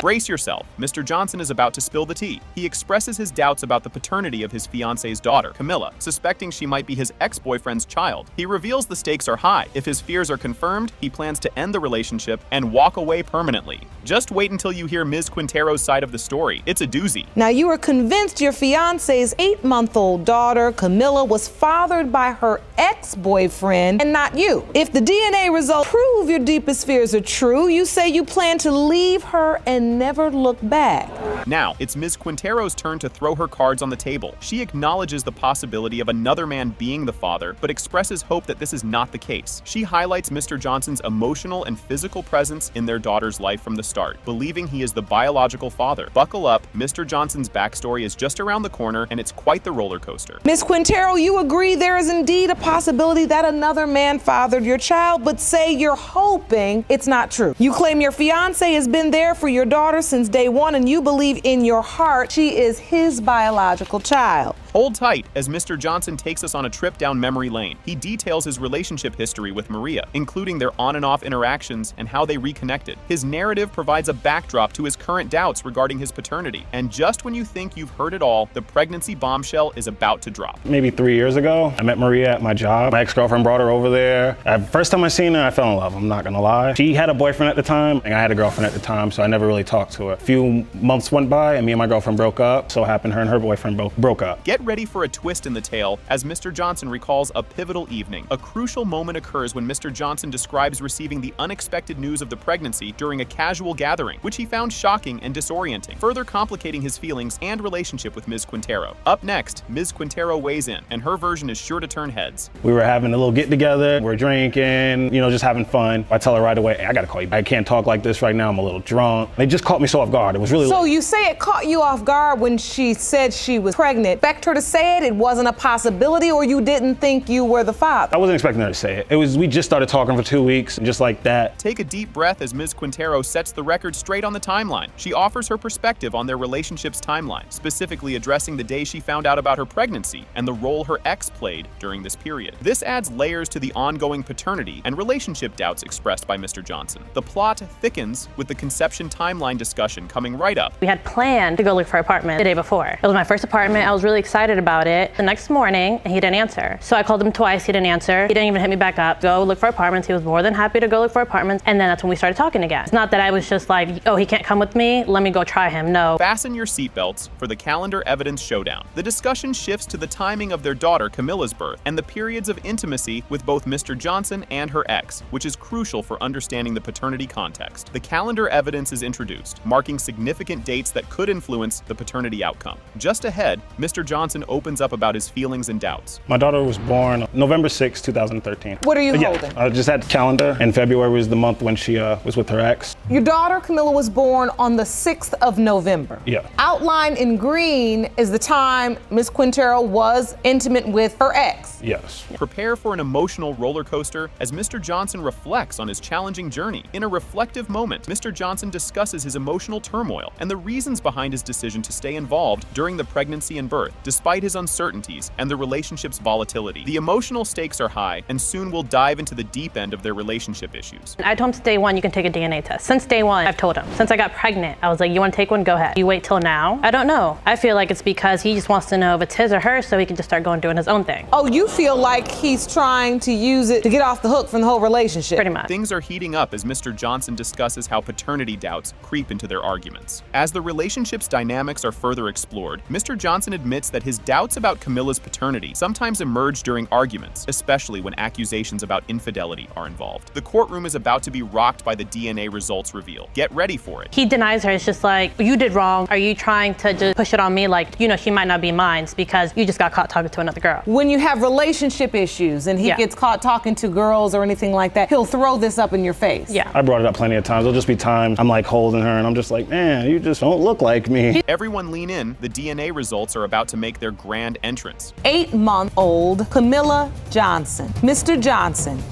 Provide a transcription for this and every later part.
Brace yourself, Mr. Johnson is about to spill the tea. He expresses his doubts about the paternity of his fiance's daughter, Camilla, suspecting she might be his ex-boyfriend's child. He reveals the stakes are high. If his fears are confirmed, he plans to end the relationship and walk away permanently. Just wait until you hear Ms. Quintero's side of the story. It's a doozy. Now, you are convinced your fiance's 8-month-old daughter, Camilla, was fathered by her ex-boyfriend and not you. If the DNA results prove your deepest fears are true, you say you plan to leave her and never look back. Now, it's Ms. Quintero's turn to throw her cards on the table. She acknowledges the possibility of another man being the father, but expresses hope that this is not the case. She highlights Mr. Johnson's emotional and physical presence in their daughter's life from the start, believing he is the biological father. Buckle up, Mr. Johnson's backstory is just around the corner, and it's quite the roller coaster. Ms. Quintero, you agree there is indeed a possibility that another man fathered your child, but say you're hoping it's not true. You claim your fiance has been there for your daughter since day one, and you believe in your heart she is his biological child. Hold tight as Mr. Johnson takes us on a trip down memory lane. He details his relationship history with Maria, including their on and off interactions and how they reconnected. His narrative provides a backdrop to his current doubts regarding his paternity. And just when you think you've heard it all, the pregnancy bombshell is about to drop. Maybe 3 years ago, I met Maria at my job. My ex-girlfriend brought her over there. First time I seen her, I fell in love, I'm not gonna lie. She had a boyfriend at the time, and I had a girlfriend at the time, so I never really talked to her. A few months went by, and me and my girlfriend broke up. So happened her and her boyfriend both broke up. Get ready for a twist in the tale as Mr. Johnson recalls a pivotal evening. A crucial moment occurs when Mr. Johnson describes receiving the unexpected news of the pregnancy during a casual gathering, which he found shocking and disorienting, further complicating his feelings and relationship with Ms. Quintero. Up next, Ms. Quintero weighs in, and her version is sure to turn heads. We were having a little get-together, we're drinking, just having fun. I tell her right away, hey, I gotta call you. I can't talk like this right now, I'm a little drunk. They just caught me so off guard. It was really So you say it caught you off guard when she said she was pregnant. Expect her to say it wasn't a possibility, or you didn't think you were the father? I wasn't expecting her to say it. We just started talking for 2 weeks, and just like that. Take a deep breath as Ms. Quintero sets the record straight on the timeline. She offers her perspective on their relationship's timeline, specifically addressing the day she found out about her pregnancy and the role her ex played during this period. This adds layers to the ongoing paternity and relationship doubts expressed by Mr. Johnson. The plot thickens with the conception timeline discussion coming right up. We had planned to go look for an apartment the day before. It was my first apartment. I was really excited about it. The next morning, he didn't answer. So I called him twice. He didn't answer. He didn't even hit me back up. Go look for apartments. He was more than happy to go look for apartments. And then that's when we started talking again. It's not that I was just like, oh, he can't come with me. Let me go try him. No. Fasten your seatbelts for the calendar evidence showdown. The discussion shifts to the timing of their daughter Camilla's birth and the periods of intimacy with both Mr. Johnson and her ex, which is crucial for understanding the paternity context. The calendar evidence is introduced, marking significant dates that could influence the paternity outcome. Just ahead, Mr. Johnson opens up about his feelings and doubts. My daughter was born November 6, 2013. What are you holding? I just had the calendar, and February was the month when she was with her ex. Your daughter, Camilla, was born on the 6th of November. Yeah. Outlined in green is the time Ms. Quintero was intimate with her ex. Yes. Prepare for an emotional roller coaster as Mr. Johnson reflects on his challenging journey. In a reflective moment, Mr. Johnson discusses his emotional turmoil and the reasons behind his decision to stay involved during the pregnancy and birth, despite his uncertainties and the relationship's volatility. The emotional stakes are high, and soon we'll dive into the deep end of their relationship issues. I told him since day one, you can take a DNA test. Since day one, I've told him. Since I got pregnant, I was like, you want to take one? Go ahead. You wait till now? I don't know. I feel like it's because he just wants to know if it's his or hers so he can just start going doing his own thing. Oh, you feel like he's trying to use it to get off the hook from the whole relationship? Pretty much. Things are heating up as Mr. Johnson discusses how paternity doubts creep into their arguments. As the relationship's dynamics are further explored, Mr. Johnson admits that his doubts about Camilla's paternity sometimes emerge during arguments, especially when accusations about infidelity are involved. The courtroom is about to be rocked by the DNA results reveal. Get ready for it. He denies her. It's just like, you did wrong. Are you trying to just push it on me like, she might not be mine because you just got caught talking to another girl? When you have relationship issues and he gets caught talking to girls or anything like that, he'll throw this up in your face. Yeah. I brought it up plenty of times. There'll just be times I'm like holding her and I'm just like, man, you just don't look like me. Everyone lean in. The DNA results are about to make their grand entrance. 8-month-old Camilla Johnson. Mr. Johnson,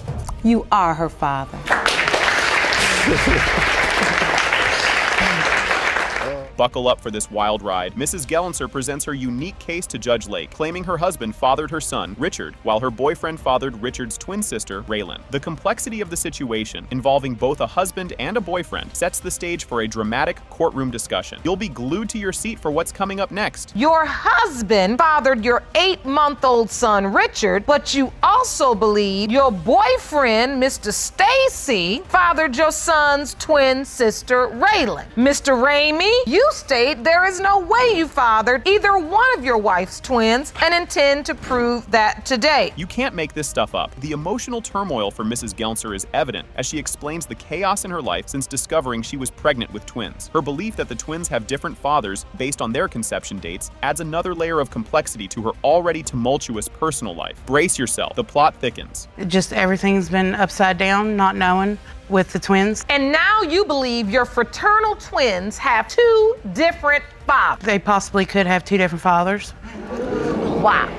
you are her father. Buckle up for this wild ride. Mrs. Gellenser presents her unique case to Judge Lake, claiming her husband fathered her son, Richard, while her boyfriend fathered Richard's twin sister, Raylan. The complexity of the situation, involving both a husband and a boyfriend, sets the stage for a dramatic courtroom discussion. You'll be glued to your seat for what's coming up next. Your husband fathered your 8-month-old son, Richard, but you also believe your boyfriend, Mr. Stacy, fathered your son's twin sister, Raylan. Mr. Ramey, you state there is no way you fathered either one of your wife's twins and intend to prove that today. You can't make this stuff up. The emotional turmoil for Mrs. Gellenser is evident as she explains the chaos in her life since discovering she was pregnant with twins. Her belief that the twins have different fathers based on their conception dates adds another layer of complexity to her already tumultuous personal life. Brace yourself, the plot thickens. Just everything's been upside down, not knowing with the twins. And now you believe your fraternal twins have 2 different fathers. They possibly could have 2 different fathers. Wow.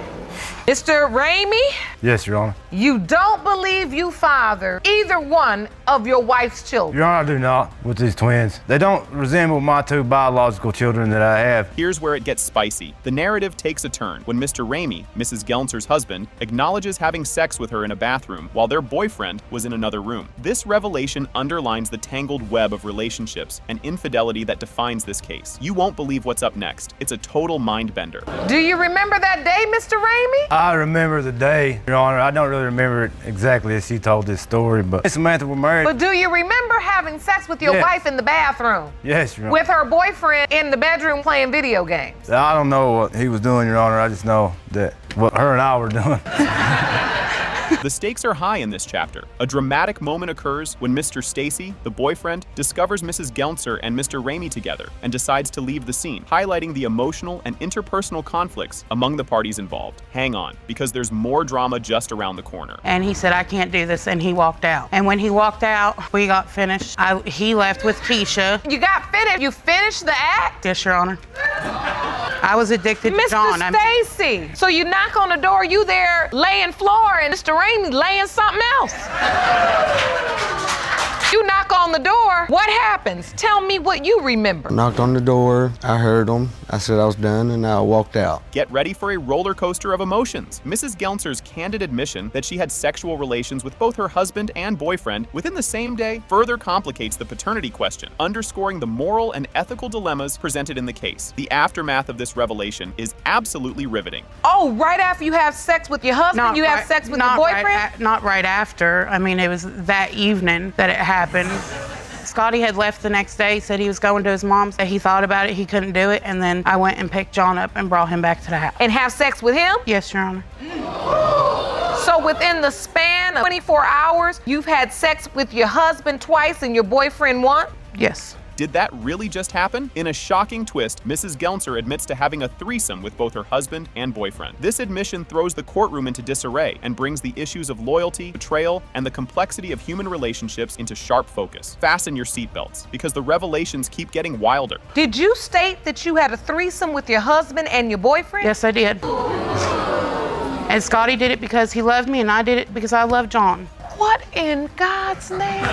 Mr. Ramey, Yes, Your Honor. you don't believe you fathered either one of your wife's children. Your Honor, I do not with these twins. They don't resemble my 2 biological children that I have. Here's where it gets spicy. The narrative takes a turn when Mr. Ramey, Mrs. Gellenser's husband, acknowledges having sex with her in a bathroom while their boyfriend was in another room. This revelation underlines the tangled web of relationships and infidelity that defines this case. You won't believe what's up next. It's a total mind bender. Do you remember that day, Mr. Ramey? I remember the day, Your Honor. I don't really remember it exactly as she told this story, but Samantha were married. But do you remember having sex with your Yes. wife in the bathroom? Yes, Your Honor. With her boyfriend in the bedroom playing video games? I don't know what he was doing, Your Honor. I just know that what her and I were doing. The stakes are high in this chapter. A dramatic moment occurs when Mr. Stacy, the boyfriend, discovers Mrs. Gellenser and Mr. Ramey together and decides to leave the scene, highlighting the emotional and interpersonal conflicts among the parties involved. Hang on, because there's more drama just around the corner. And he said, I can't do this, and he walked out. And when he walked out, we got finished. He left with Keisha. You got finished. You finished the act? Yes, Your Honor. I was addicted to John. Mr. Stacy. So you knock on the door, you there laying floor, and Mr. Ramey laying something else. You knock on the door, what happens? Tell me what you remember. Knocked on the door, I heard them, I said I was done, and I walked out. Get ready for a roller coaster of emotions. Mrs. Gellenser's candid admission that she had sexual relations with both her husband and boyfriend within the same day further complicates the paternity question, underscoring the moral and ethical dilemmas presented in the case. The aftermath of this revelation is absolutely riveting. Oh, right after you have sex with your husband, you have sex with your boyfriend? Not right after. I mean, it was that evening that it happened. Scotty had left the next day, said he was going to his mom's. He thought about it, he couldn't do it, and then I went and picked John up and brought him back to the house. And have sex with him? Yes, Your Honor. So within the span of 24 hours, you've had sex with your husband twice and your boyfriend once? Yes. Did that really just happen? In a shocking twist, Mrs. Gellenser admits to having a threesome with both her husband and boyfriend. This admission throws the courtroom into disarray and brings the issues of loyalty, betrayal, and the complexity of human relationships into sharp focus. Fasten your seatbelts, because the revelations keep getting wilder. Did you state that you had a threesome with your husband and your boyfriend? Yes, I did. And Scotty did it because he loved me, and I did it because I loved John. What in God's name?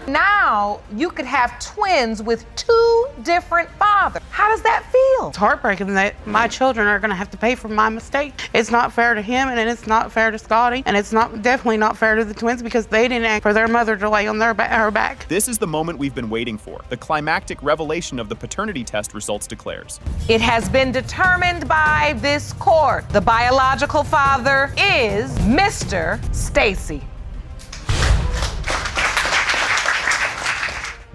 Now you could have twins with 2 different fathers. How does that feel? It's heartbreaking that my children are going to have to pay for my mistake. It's not fair to him, and it's not fair to Scotty, and it's definitely not fair to the twins because they didn't ask for their mother to lay on her back. This is the moment we've been waiting for. The climactic revelation of the paternity test results declares. It has been determined by this court. The biological father is Mr. Stacy.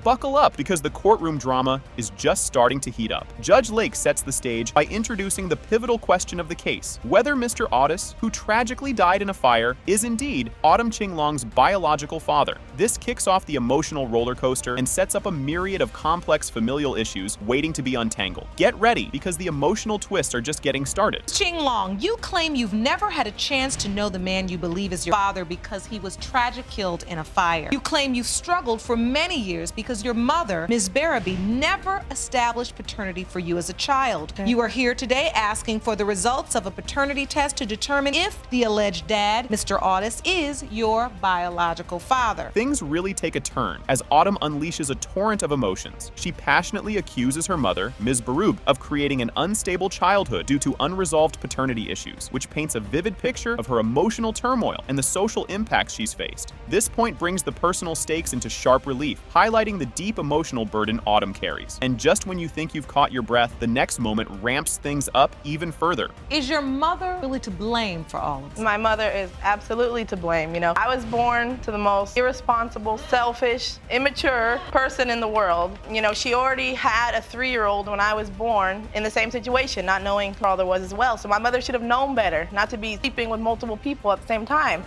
Buckle up, because the courtroom drama is just starting to heat up. Judge Lake sets the stage by introducing the pivotal question of the case: whether Mr. Otis, who tragically died in a fire, is indeed Autumn Chinglong's biological father. This kicks off the emotional roller coaster and sets up a myriad of complex familial issues waiting to be untangled. Get ready, because the emotional twists are just getting started. Chinglong, you claim you've never had a chance to know the man you believe is your father because he was tragically killed in a fire. You claim you've struggled for many years because because your mother, Ms. Barabee, never established paternity for you as a child. You are here today asking for the results of a paternity test to determine if the alleged dad, Mr. Audis, is your biological father. Things really take a turn as Autumn unleashes a torrent of emotions. She passionately accuses her mother, Ms. Barub, of creating an unstable childhood due to unresolved paternity issues, which paints a vivid picture of her emotional turmoil and the social impacts she's faced. This point brings the personal stakes into sharp relief, highlighting the deep emotional burden Autumn carries. And just when you think you've caught your breath, the next moment ramps things up even further. Is your mother really to blame for all of this? My mother is absolutely to blame. I was born to the most irresponsible, selfish, immature person in the world. She already had a 3-year-old when I was born in the same situation, not knowing who all there was as well. So my mother should have known better, not to be sleeping with multiple people at the same time.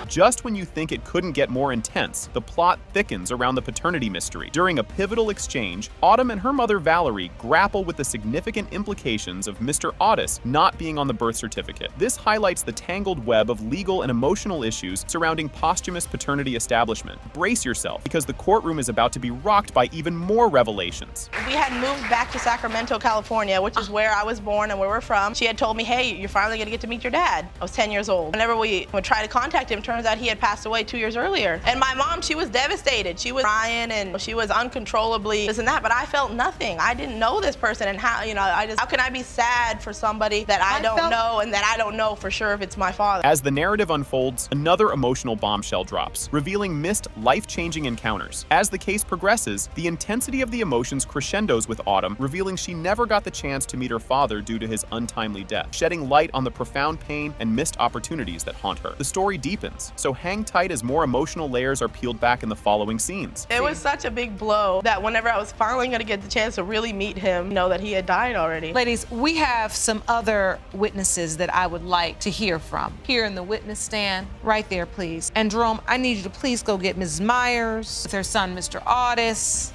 Just when you think it couldn't get more intense, the plot thickens around the paternity mystery. During a pivotal exchange, Autumn and her mother Valerie grapple with the significant implications of Mr. Audis not being on the birth certificate. This highlights the tangled web of legal and emotional issues surrounding posthumous paternity establishment. Brace yourself, because the courtroom is about to be rocked by even more revelations. We had moved back to Sacramento, California, which is where I was born and where we're from. She had told me, hey, you're finally gonna get to meet your dad. I was 10 years old. Whenever we would try to contact him, turns out he had passed away 2 years earlier. And my mom, she was devastated. She was crying and she was uncontrollably this and that, but I felt nothing. I didn't know this person, and how can I be sad for somebody that I don't know and that I don't know for sure if it's my father? As the narrative unfolds, another emotional bombshell drops, revealing missed life-changing encounters. As the case progresses, the intensity of the emotions crescendos with Autumn, revealing she never got the chance to meet her father due to his untimely death, shedding light on the profound pain and missed opportunities that haunt her. The story deepens, so hang tight as more emotional layers are peeled back in the following scenes. It was such a big blow that whenever I was finally going to get the chance to really meet him, know that he had died already. Ladies, we have some other witnesses that I would like to hear from. Here in the witness stand, right there, please. And Jerome, I need you to please go get Ms. Myers with her son, Mr. Audis.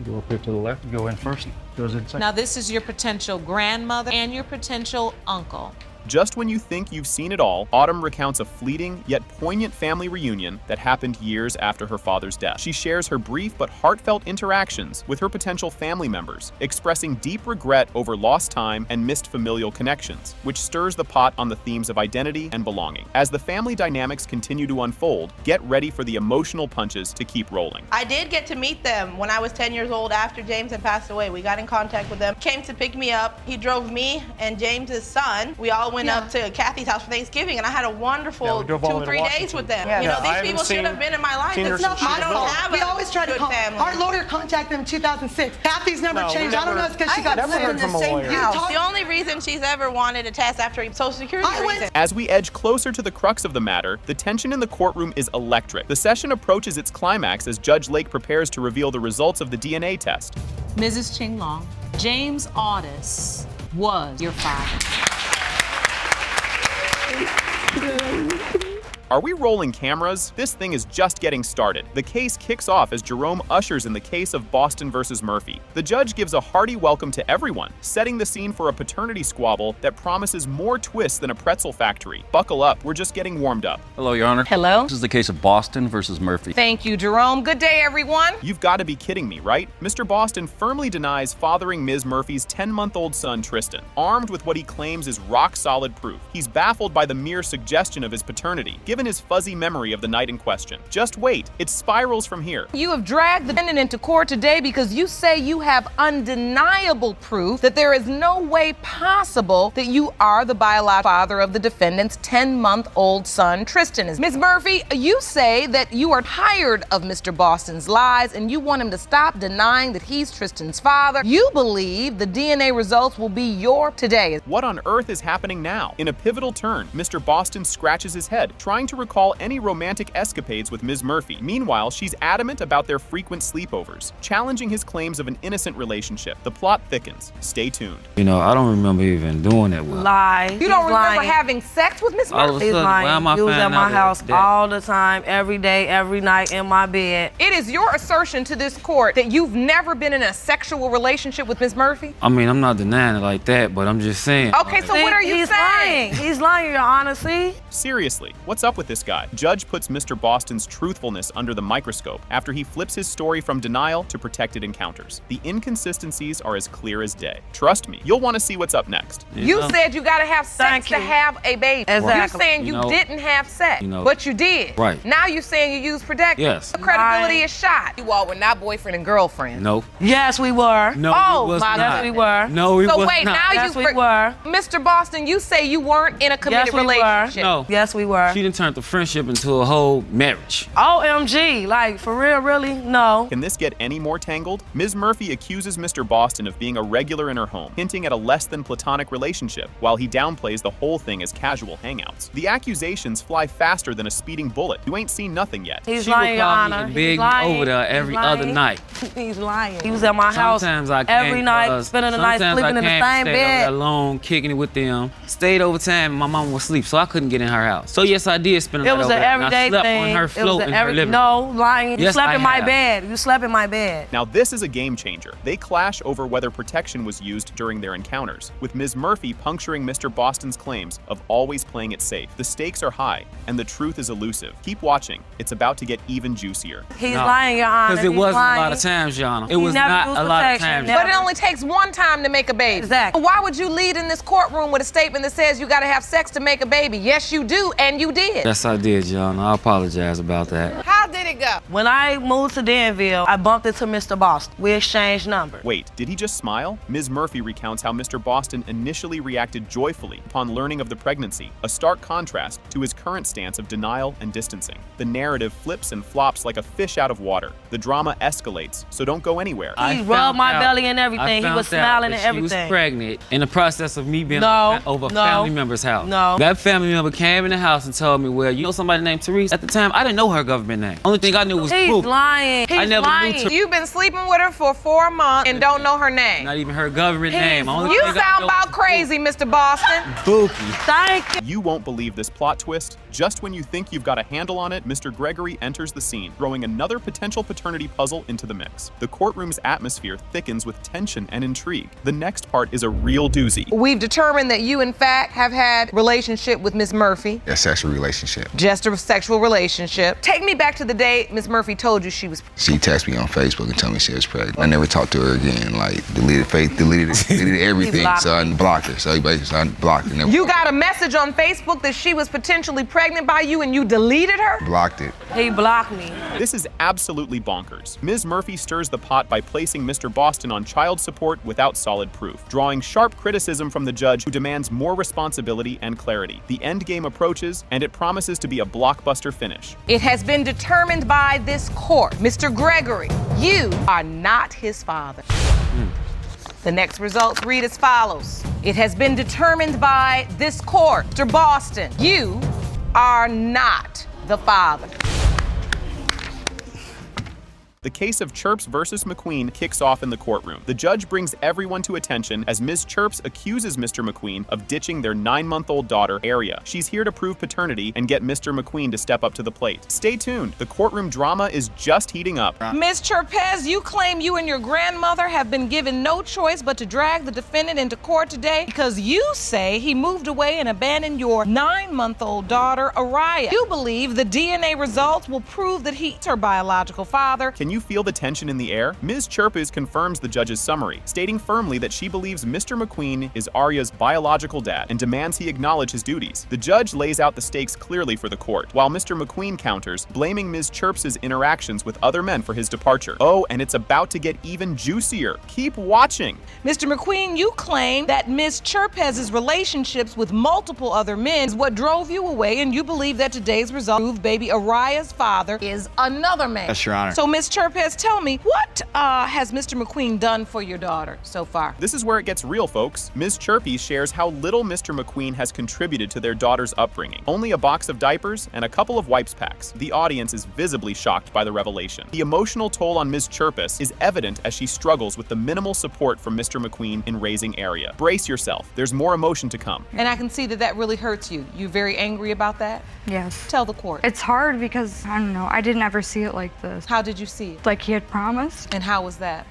Go up here to the left. Go in first. Goes in second. Now, this is your potential grandmother and your potential uncle. Just when you think you've seen it all, Autumn recounts a fleeting yet poignant family reunion that happened years after her father's death. She shares her brief but heartfelt interactions with her potential family members, expressing deep regret over lost time and missed familial connections, which stirs the pot on the themes of identity and belonging. As the family dynamics continue to unfold, get ready for the emotional punches to keep rolling. I did get to meet them when I was 10 years old after James had passed away. We got in contact with them, came to pick me up. He drove me and James's son. We all went up to Kathy's house for Thanksgiving, and I had a wonderful 2-3 days with them. These people should have been in my life. It's not my fault. We always try to call family. Our lawyer contacted them in 2006. Kathy's never changed. I don't know if it's because she got sick in the same house. The only reason she's ever wanted a test after Social Security reason. As we edge closer to the crux of the matter, the tension in the courtroom is electric. The session approaches its climax as Judge Lake prepares to reveal the results of the DNA test. Mrs. Ching Long, James Audis was your father. Are we rolling cameras? This thing is just getting started. The case kicks off as Jerome ushers in the case of Boston versus Murphy. The judge gives a hearty welcome to everyone, setting the scene for a paternity squabble that promises more twists than a pretzel factory. Buckle up, we're just getting warmed up. Hello, Your Honor. Hello. This is the case of Boston versus Murphy. Thank you, Jerome. Good day, everyone. You've got to be kidding me, right? Mr. Boston firmly denies fathering Ms. Murphy's 10-month-old son, Tristan, armed with what he claims is rock-solid proof. He's baffled by the mere suggestion of his paternity, given his fuzzy memory of the night in question. Just wait, it spirals from here. You have dragged the defendant into court today because you say you have undeniable proof that there is no way possible that you are the biological father of the defendant's 10-month-old son, Tristan. Ms. Murphy, you say that you are tired of Mr. Boston's lies and you want him to stop denying that he's Tristan's father. You believe the DNA results will be your today. What on earth is happening now? In a pivotal turn, Mr. Boston scratches his head, trying to recall any romantic escapades with Ms. Murphy. Meanwhile, she's adamant about their frequent sleepovers, challenging his claims of an innocent relationship. The plot thickens. Stay tuned. I don't remember even doing that well. Lie. You don't remember having sex with Ms. Murphy? He's lying. He was at my house all the time, every day, every night in my bed. It is your assertion to this court that you've never been in a sexual relationship with Ms. Murphy? I'm not denying it like that, but I'm just saying. Okay, so what are you saying? Lying. He's lying, Your Honor. See? Seriously, what's up with with this guy? Judge puts Mr. Boston's truthfulness under the microscope after he flips his story from denial to protected encounters. The inconsistencies are as clear as day. Trust me, you'll want to see what's up next. You said you gotta have sex to have a baby. Exactly. You're saying you didn't have sex, but you did. Right. Now you're saying you used protection. Yes. The credibility is shot. You all were not boyfriend and girlfriend. No. Yes, we were. No, Oh, we was my not. God. We were. No, we So was wait, not. now Yes, you we were. Mr. Boston, you say you weren't in a committed Yes, we were. relationship. No. Yes, we were. She done turned the friendship into a whole marriage. OMG, like for real, really? No. Can this get any more tangled? Ms. Murphy accuses Mr. Boston of being a regular in her home, hinting at a less than platonic relationship, while he downplays the whole thing as casual hangouts. The accusations fly faster than a speeding bullet. You ain't seen nothing yet. He's She lying, would Your call me Honor. and He's beg me lying. over there He's every lying. other night. He's lying. He was at my house Sometimes I every came, night, 'cause spending the night sometimes sleeping I in the came, same stayed over there bed. alone, kicking it with them. Stayed over time, my mom was asleep, so I couldn't get in her house. So yes, I did spend a It night was over an there, and I everyday slept thing. on her It was float an in her living room. No, lying. You Yes, slept I in my have. bed. You slept in my bed. Now this is a game changer. They clash over whether protection was used during their encounters, with Ms. Murphy puncturing Mr. Boston's claims of always playing it safe. The stakes are high, and the truth is elusive. Keep watching. It's about to get even juicier. He's lying, Your Honor. Because it He's wasn't lying. a lot of times, Your Honor. It He was never not used a lot of protection, times. never. But it only takes one time to make a baby. Exactly. Why would you lead in this courtroom with a statement that says you gotta have sex to make a baby? Yes, you do, and you did. Yes, I did, Your Honor. I apologize about that. How did it go? When I moved to Danville, I bumped into Mr. Boston. We exchanged numbers. Wait, did he just smile? Ms. Murphy recounts how Mr. Boston initially reacted joyfully upon learning of the pregnancy, a stark contrast to his current stance of denial and distancing. The narrative flips and flops like a fish out of water. The drama escalates, so don't go anywhere. I He rubbed found my out- belly and I everything. He found was out smiling that and She everything. was pregnant in the process of me being No, over a no, family member's house. no. That family member came in the house and told me, well, you know somebody named Therese? At the time, I didn't know her government name. Only thing I knew was He's Brooke. lying. He's I never lying. knew Therese. You've been sleeping with her for 4 months and don't know her name. Not even her government name. Only You thing I sound know about was crazy, Mr. Boston. Bookie. Thank you. You won't believe this plot twist. Just when you think you've got a handle on it, Mr. Gregory enters the scene, throwing another potential paternity puzzle into the mix. The courtroom's atmosphere thickens with tension and intrigue. The next part is a real doozy. We've determined that you, in fact, have had relationship with Miss Murphy. A sexual relationship. Just a sexual relationship. Take me back to the day Miss Murphy told you she was. She texted me on Facebook and told me she was pregnant. I never talked to her again. Like deleted everything. So I blocked her. So basically, I blocked her. Never You got a message on Facebook that she was potentially pregnant by you and you deleted her? blocked it. He blocked me. This is absolutely bonkers. Ms. Murphy stirs the pot by placing Mr. Boston on child support without solid proof, drawing sharp criticism from the judge who demands more responsibility and clarity. The end game approaches, and it promises to be a blockbuster finish. It has been determined by this court, Mr. Gregory, you are not his father. The next results read as follows. It has been determined by this court, Mr. Boston, you are not the father. The case of Chirps versus McQueen kicks off in the courtroom. The judge brings everyone to attention as Ms. Chirps accuses Mr. McQueen of ditching their 9-month-old daughter, Aria. She's here to prove paternity and get Mr. McQueen to step up to the plate. Stay tuned. The courtroom drama is just heating up. Ms. Chirpez, you claim you and your grandmother have been given no choice but to drag the defendant into court today because you say he moved away and abandoned your 9-month-old daughter, Aria. You believe the DNA results will prove that he's her biological father. Can you feel the tension in the air? Ms. Chirpes confirms the judge's summary, stating firmly that she believes Mr. McQueen is Aria's biological dad and demands he acknowledge his duties. The judge lays out the stakes clearly for the court, while Mr. McQueen counters, blaming Ms. Chirpes' interactions with other men for his departure. Oh, and it's about to get even juicier. Keep watching. Mr. McQueen, you claim that Ms. Chirpez's relationships with multiple other men is what drove you away, and you believe that today's result proved baby Aria's father is another man. Yes, Your Honor. So, Ms. Chirpez, tell me, what has Mr. McQueen done for your daughter so far? This is where it gets real, folks. Ms. Chirpes shares how little Mr. McQueen has contributed to their daughter's upbringing. Only a box of diapers and a couple of wipes packs. The audience is visibly shocked by the revelation. The emotional toll on Ms. Chirpes is evident as she struggles with the minimal support from Mr. McQueen in raising Aria. Brace yourself. There's more emotion to come. And I can see that that really hurts you. You're very angry about that? Yes. Tell the court. It's hard because, I don't know, I didn't ever see it like this. How did you see it? Like he had promised. And how was that?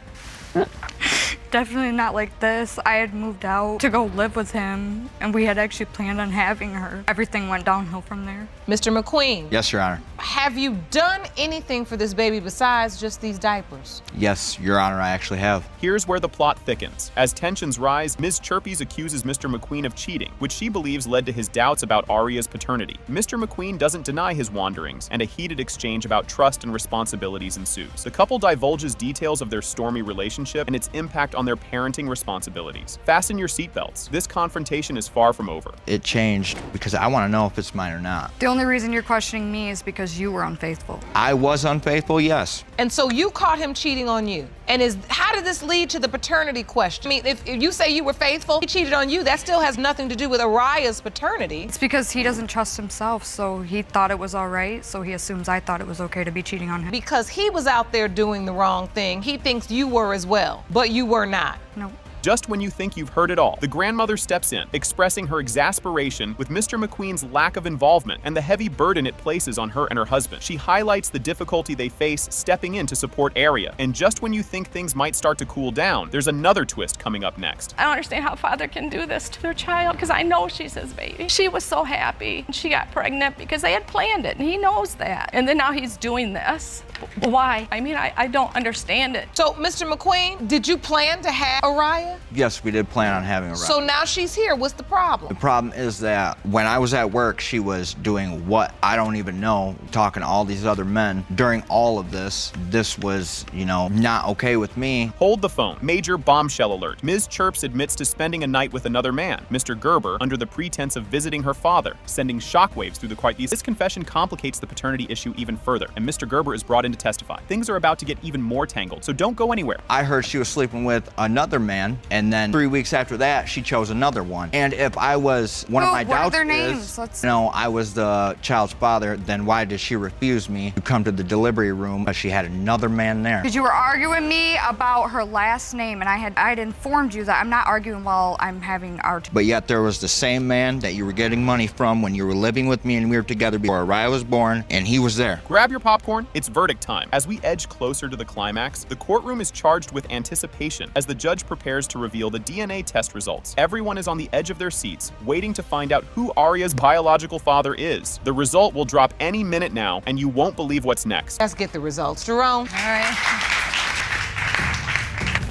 Definitely not like this. I had moved out to go live with him, and we had actually planned on having her. Everything went downhill from there. Mr. McQueen. Yes, Your Honor. Have you done anything for this baby besides just these diapers? Yes, Your Honor, I actually have. Here's where the plot thickens. As tensions rise, Ms. Chirpies accuses Mr. McQueen of cheating, which she believes led to his doubts about Aria's paternity. Mr. McQueen doesn't deny his wanderings, and a heated exchange about trust and responsibilities ensues. The couple divulges details of their stormy relationship and its impact on their parenting responsibilities. Fasten your seatbelts. This confrontation is far from over. It changed because I want to know if it's mine or not. The only reason you're questioning me is because you were unfaithful. I was unfaithful, yes. And so you caught him cheating on you. And how did this lead to the paternity question? I mean, if you say you were faithful, he cheated on you, that still has nothing to do with Aria's paternity. It's because he doesn't trust himself, so he thought it was all right, so he assumes I thought it was okay to be cheating on him. Because he was out there doing the wrong thing, he thinks you were as well, but you were not. No. Just when you think you've heard it all, the grandmother steps in, expressing her exasperation with Mr. McQueen's lack of involvement and the heavy burden it places on her and her husband. She highlights the difficulty they face stepping in to support Aria. And just when you think things might start to cool down, there's another twist coming up next. I don't understand how a father can do this to their child, because I know she's his baby. She was so happy. She got pregnant because they had planned it, and he knows that. And then now he's doing this. Why? I mean, I don't understand it. So, Mr. McQueen, did you plan to have Aria? Yes, we did plan on having her. So now she's here. What's the problem? The problem is that when I was at work, she was doing what I don't even know, talking to all these other men. During all of this, this was, not okay with me. Hold the phone. Major bombshell alert. Ms. Chirps admits to spending a night with another man, Mr. Gerber, under the pretense of visiting her father, sending shockwaves through the quiet. This confession complicates the paternity issue even further, and Mr. Gerber is brought in to testify. Things are about to get even more tangled, so don't go anywhere. I heard she was sleeping with another man, and then 3 weeks after that, she chose another one. And if I was one of my doubts, what are their names? I was the child's father, then why did she refuse me to come to the delivery room? Because she had another man there. Because you were arguing me about her last name, and I had informed you that I'm not arguing while I'm having our. But yet there was the same man that you were getting money from when you were living with me, and we were together before Araya was born, and he was there. Grab your popcorn. It's verdict time. As we edge closer to the climax, the courtroom is charged with anticipation as the judge prepares to reveal the DNA test results. Everyone is on the edge of their seats, waiting to find out who Aria's biological father is. The result will drop any minute now, and you won't believe what's next. Let's get the results. Jerome. All right.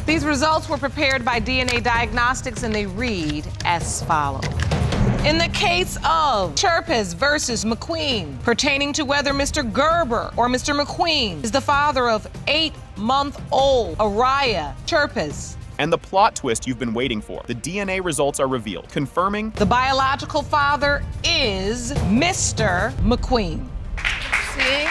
These results were prepared by DNA Diagnostics, and they read as follows. In the case of Chirpes versus McQueen, pertaining to whether Mr. Gerber or Mr. McQueen is the father of 8-month-old Araya Chirpes. And the plot twist you've been waiting for. The DNA results are revealed, confirming the biological father is Mr. McQueen. See?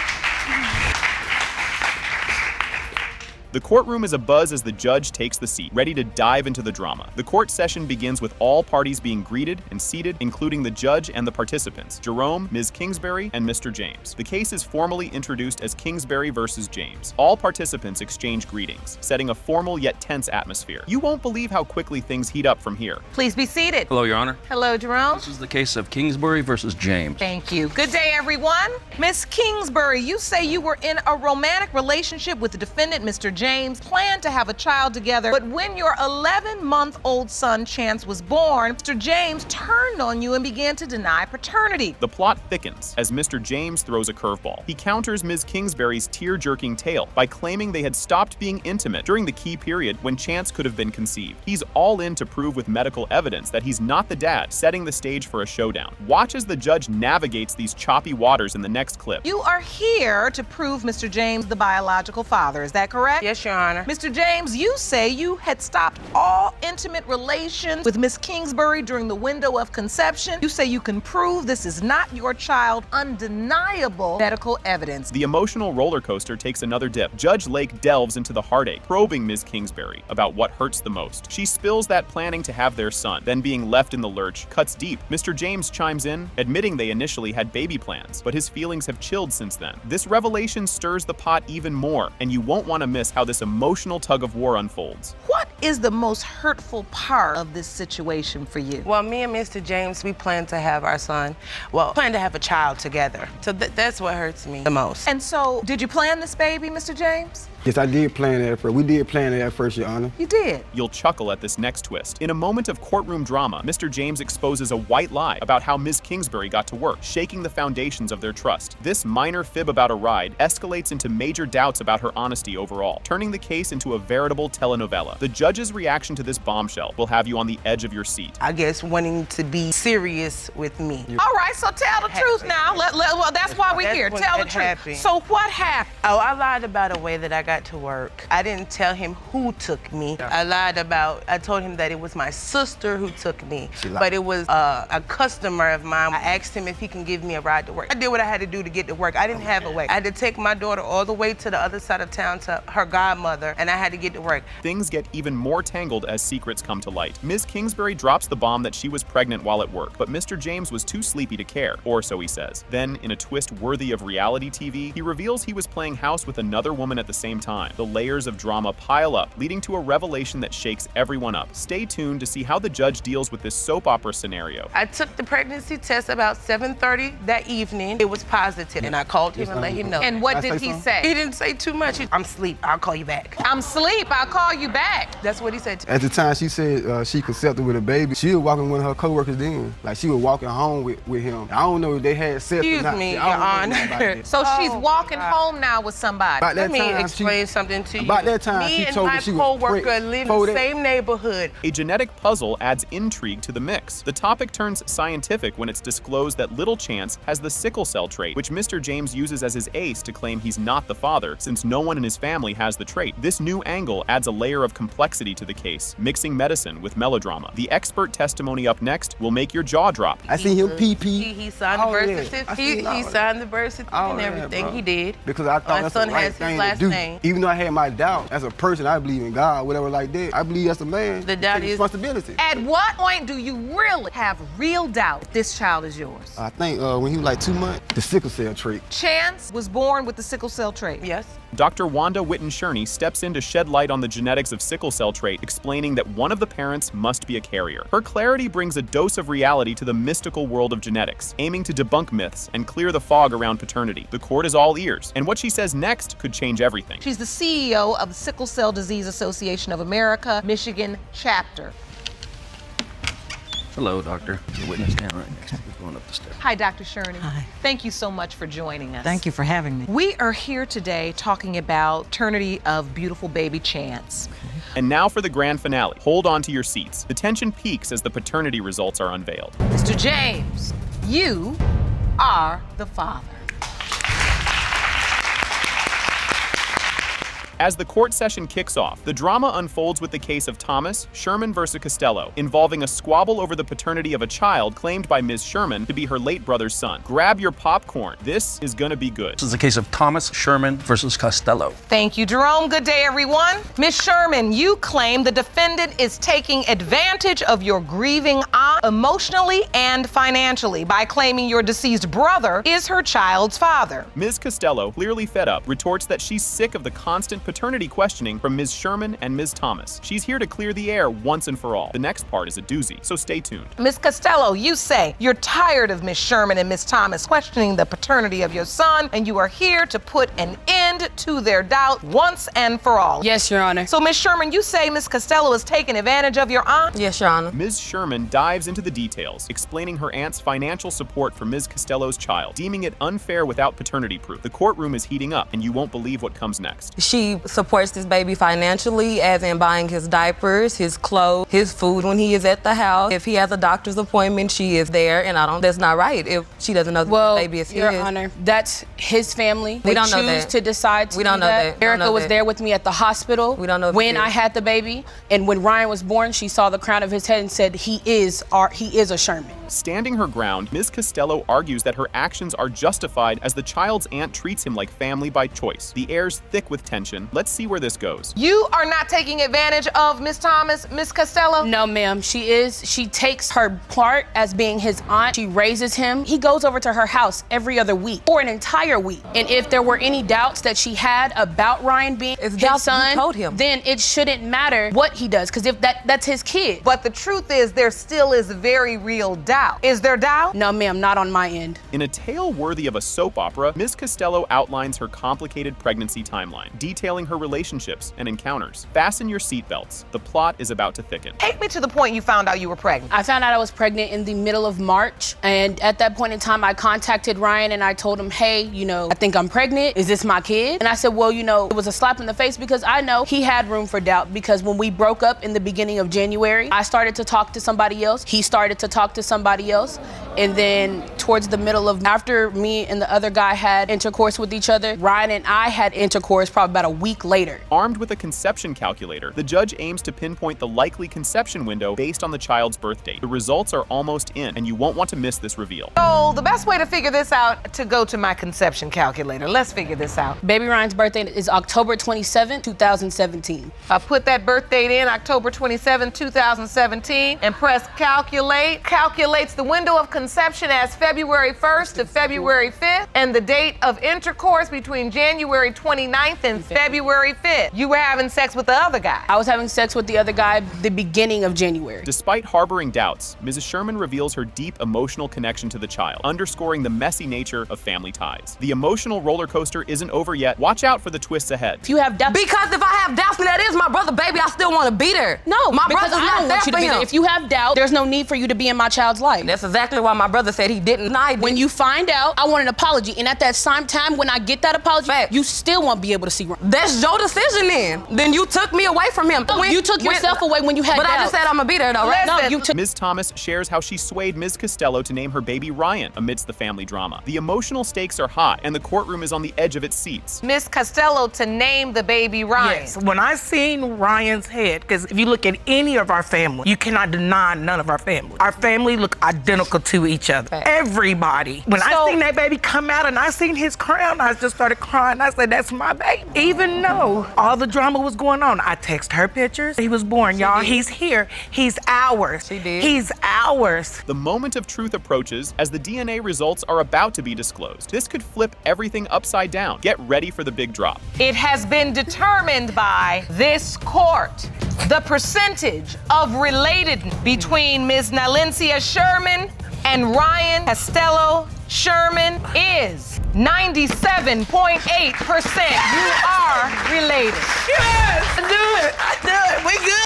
The courtroom is abuzz as the judge takes the seat, ready to dive into the drama. The court session begins with all parties being greeted and seated, including the judge and the participants, Jerome, Ms. Kingsbury, and Mr. James. The case is formally introduced as Kingsbury versus James. All participants exchange greetings, setting a formal yet tense atmosphere. You won't believe how quickly things heat up from here. Please be seated. Hello, Your Honor. Hello, Jerome. This is the case of Kingsbury versus James. Thank you. Good day, everyone. Miss Kingsbury, you say you were in a romantic relationship with the defendant, Mr. James, planned to have a child together, but when your 11-month-old son, Chance, was born, Mr. James turned on you and began to deny paternity. The plot thickens as Mr. James throws a curveball. He counters Ms. Kingsbury's tear-jerking tale by claiming they had stopped being intimate during the key period when Chance could have been conceived. He's all in to prove with medical evidence that he's not the dad, setting the stage for a showdown. Watch as the judge navigates these choppy waters in the next clip. You are here to prove Mr. James the biological father, is that correct? Yes, Your Honor. Mr. James, you say you had stopped all intimate relations with Miss Kingsbury during the window of conception. You say you can prove this is not your child, undeniable medical evidence. The emotional roller coaster takes another dip. Judge Lake delves into the heartache, probing Ms. Kingsbury about what hurts the most. She spills that planning to have their son, then being left in the lurch, cuts deep. Mr. James chimes in, admitting they initially had baby plans, but his feelings have chilled since then. This revelation stirs the pot even more, and you won't want to miss how this emotional tug of war unfolds. What is the most hurtful part of this situation for you? Well, me and Mr. James, we plan to have our son, plan to have a child together. So that's what hurts me the most. And so, did you plan this baby, Mr. James? Yes, I did plan it at first. We did plan it at first, Your Honor. You did. You'll chuckle at this next twist. In a moment of courtroom drama, Mr. James exposes a white lie about how Ms. Kingsbury got to work, shaking the foundations of their trust. This minor fib about a ride escalates into major doubts about her honesty overall, turning the case into a veritable telenovela. The judge's reaction to this bombshell will have you on the edge of your seat. I guess wanting to be serious with me. All right, so tell the truth now. Well, that's why we're here. Tell the truth. So what happened? Oh, I lied about a way that I got to work. I didn't tell him who took me. I told him that it was my sister who took me, but it was a customer of mine. I asked him if he can give me a ride to work. I did what I had to do to get to work. I didn't have a way. I had to take my daughter all the way to the other side of town to her godmother, and I had to get to work. Things get even more tangled as secrets come to light. Ms. Kingsbury drops the bomb that she was pregnant while at work, but Mr. James was too sleepy to care, or so he says. Then, in a twist worthy of reality TV, he reveals he was playing house with another woman at the same time. The layers of drama pile up, leading to a revelation that shakes everyone up. Stay tuned to see how the judge deals with this soap opera scenario. I took the pregnancy test about 7:30 that evening. It was positive, and I called him and let him know. And what did he say? He didn't say too much. I'm asleep. I'll call you back. I'm asleep. I'll call you back. That's what he said to me. At the time she said she conceived with a baby, she was walking with her coworkers then. Like she was walking home with him. I don't know if they had sex or not. Excuse me, Your Honor. So she's walking home now with somebody. Let me explain something to you. About that time, me she and told my me she was co-worker live in the same neighborhood. A genetic puzzle adds intrigue to the mix. The topic turns scientific when it's disclosed that little Chance has the sickle cell trait, which Mr. James uses as his ace to claim he's not the father, since no one in his family has the trait. This new angle adds a layer of complexity to the case, mixing medicine with melodrama. The expert testimony up next will make your jaw drop. I see him pee-pee. He signed the birth certificate. He signed the birth certificate and everything. He did. Because I thought that's the right thing to do. Even though I had my doubt, as a person, I believe in God, whatever like that. I believe as a man, the doubt is responsibility. At what point do you really have real doubt this child is yours? I think when he was like 2 months, the sickle cell trait. Chance was born with the sickle cell trait. Yes. Dr. Wanda Witten-Sherney steps in to shed light on the genetics of sickle cell trait, explaining that one of the parents must be a carrier. Her clarity brings a dose of reality to the mystical world of genetics, aiming to debunk myths and clear the fog around paternity. The court is all ears, and what she says next could change everything. She's the CEO of the Sickle Cell Disease Association of America, Michigan chapter. Hello, doctor. The witness stand right next to you, going up the steps. Hi, Dr. Sherney. Hi. Thank you so much for joining us. Thank you for having me. We are here today talking about paternity of beautiful baby Chance. Okay. And now for the grand finale. Hold on to your seats. The tension peaks as the paternity results are unveiled. Mr. James, you are the father. As the court session kicks off, the drama unfolds with the case of Thomas Sherman versus Costello, involving a squabble over the paternity of a child claimed by Ms. Sherman to be her late brother's son. Grab your popcorn. This is gonna be good. This is the case of Thomas Sherman versus Costello. Thank you, Jerome. Good day, everyone. Ms. Sherman, you claim the defendant is taking advantage of your grieving aunt emotionally and financially by claiming your deceased brother is her child's father. Ms. Costello, clearly fed up, retorts that she's sick of the constant paternity questioning from Ms. Sherman and Ms. Thomas. She's here to clear the air once and for all. The next part is a doozy, so stay tuned. Ms. Costello, you say you're tired of Ms. Sherman and Ms. Thomas questioning the paternity of your son, and you are here to put an end to their doubt once and for all. Yes, Your Honor. So, Ms. Sherman, you say Ms. Costello is taking advantage of your aunt? Yes, Your Honor. Ms. Sherman dives into the details, explaining her aunt's financial support for Ms. Costello's child, deeming it unfair without paternity proof. The courtroom is heating up, and you won't believe what comes next. She supports this baby financially, as in buying his diapers, his clothes, his food when he is at the house. If he has a doctor's appointment, she is there, and that's not right if she doesn't know the baby is his. Your Honor, that's his family. We don't know choose that. to decide to We don't do know that. Erica was there with me at the hospital when I had the baby, and when Ryan was born, she saw the crown of his head and said, he is a Sherman. Standing her ground, Ms. Costello argues that her actions are justified as the child's aunt treats him like family by choice. The air's thick with tension. Let's see where this goes. You are not taking advantage of Ms. Thomas, Ms. Costello? No, ma'am. She is. She takes her part as being his aunt. She raises him. He goes over to her house every other week for an entire week. And if there were any doubts that that she had about Ryan being his son, told him, then it shouldn't matter what he does, because if that's his kid. But the truth is, there still is very real doubt. Is there doubt? No, ma'am, not on my end. In a tale worthy of a soap opera, Ms. Costello outlines her complicated pregnancy timeline, detailing her relationships and encounters. Fasten your seatbelts. The plot is about to thicken. Take me to the point you found out you were pregnant. I found out I was pregnant in the middle of March, and at that point in time, I contacted Ryan and I told him, hey, I think I'm pregnant. Is this my kid? And I said, well, it was a slap in the face, because I know he had room for doubt, because when we broke up in the beginning of January, I started to talk to somebody else. He started to talk to somebody else. And then towards the middle of, after me and the other guy had intercourse with each other, Ryan and I had intercourse probably about a week later. Armed with a conception calculator, the judge aims to pinpoint the likely conception window based on the child's birth date. The results are almost in, and you won't want to miss this reveal. So the best way to figure this out, to go to my conception calculator. Let's figure this out. Baby Ryan's birthday is October 27, 2017. I put that birth date in, October 27, 2017, and press calculate. Calculates the window of conception as February 1st to February 5th, and the date of intercourse between January 29th and February 5th. You were having sex with the other guy. I was having sex with the other guy the beginning of January. Despite harboring doubts, Mrs. Sherman reveals her deep emotional connection to the child, underscoring the messy nature of family ties. The emotional roller coaster isn't over yet. Watch out for the twists ahead. If you have doubts, because if I have doubts and that is my brother, baby, I still want to be there. No, my because brother's I don't not want you to there be for there. him. If you have doubt, there's no need for you to be in my child's life. That's exactly why my brother said he didn't. When you find out, I want an apology, and at that same time, when I get that apology, you still won't be able to see Ryan. That's your decision then. Then you took me away from him. No, you took yourself away when you had But doubts. I just said I'm gonna be there though, right? No, you took. Ms. Thomas shares how she swayed Ms. Costello to name her baby Ryan amidst the family drama. The emotional stakes are high, and the courtroom is on the edge of its seats. Miss Costello to name the baby Ryan. Yes, when I seen Ryan's head, because if you look at any of our family, you cannot deny none of our family. Our family look identical to each other. Everybody. When I seen that baby come out and I seen his crown, I just started crying. I said, that's my baby. Even though all the drama was going on, I texted her pictures. He was born, y'all. He's here. He's ours. She did. He's ours. The moment of truth approaches as the DNA results are about to be disclosed. This could flip everything upside down. Get ready for the big drop. It has been determined by this court. The percentage of relatedness between Ms. Nalencia Sherman and Ryan Costello Sherman is 97.8%. You are related. Yes, I do it. I do it. We good.